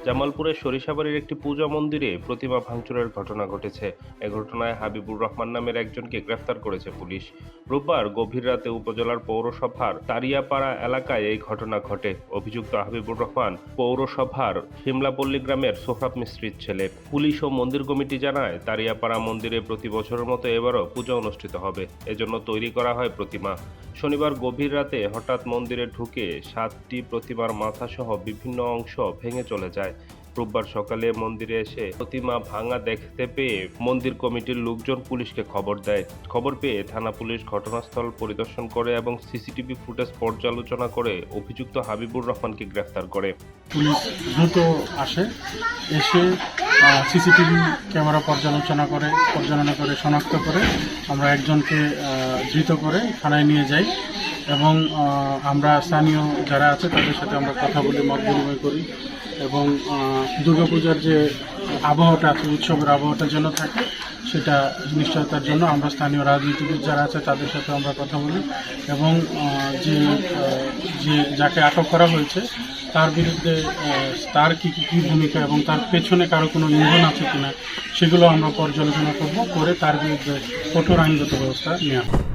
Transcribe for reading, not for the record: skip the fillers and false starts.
জামালপুরের সরিষাবাড়ির একটি পূজা মন্দিরে প্রতিমা ভাঙচুরের ঘটনা ঘটেছে। এ ঘটনায় হাবিবুর রহমান নামের একজনকে গ্রেফতার করেছে পুলিশ। রোববার গভীর রাতে উপজেলার পৌরসভার তারিয়াপাড়া এলাকায় এই ঘটনা ঘটে। অভিযুক্ত হাবিবুর রহমান পৌরসভার শিমলাপল্লী গ্রামের সোহরাব মিস্ত্রির ছেলে। পুলিশ ও মন্দির কমিটি জানায়, তারিয়াপাড়া মন্দিরে প্রতি বছরের মতো এবারও পূজা অনুষ্ঠিত হবে, এজন্য তৈরি করা হয় প্রতিমা। শনিবার গভীর রাতে হঠাৎ মন্দিরে ঢুকে 7টি প্রতিমার মাথাসহ বিভিন্ন অংশ ভেঙে চলে যায়। রোববার সকালে মন্দিরে এসে প্রতিমা ভাঙা দেখতে পেয়ে মন্দির কমিটির লোকজন পুলিশকে খবর দেয়। খবর পেয়ে থানা পুলিশ ঘটনাস্থল পরিদর্শন করে এবং সিসিটিভি ফুটেজ পর্যালোচনা করে অভিযুক্ত হাবিবুর রহমানকে গ্রেফতার করে। পুলিশ দ্রুত আসে, এসে সিসিটিভি ক্যামেরা পর্যালোচনা করে শনাক্ত করে আমরা একজনকে ধৃত করে থানায় নিয়ে যাই এবং আমরা স্থানীয় যারা আছে তাদের সাথে আমরা কথা বলে মত বিনিময় করি এবং দুর্গাপূজার যে আবহাওয়াটা আছে, উৎসবের আবহাওয়াটা যেন থাকে সেটা নিশ্চয়তার জন্য আমরা স্থানীয় রাজনীতিবিদ যারা আছে তাদের সাথে আমরা কথা বলি এবং যাকে আটক করা হয়েছে তার বিরুদ্ধে তার কী ভূমিকা এবং তার পেছনে কারো কোনো ইন্ধন আছে কিনা সেগুলো আমরা পর্যালোচনা করব, করে তার বিরুদ্ধে কঠোর আইনগত ব্যবস্থা নেওয়া হবে।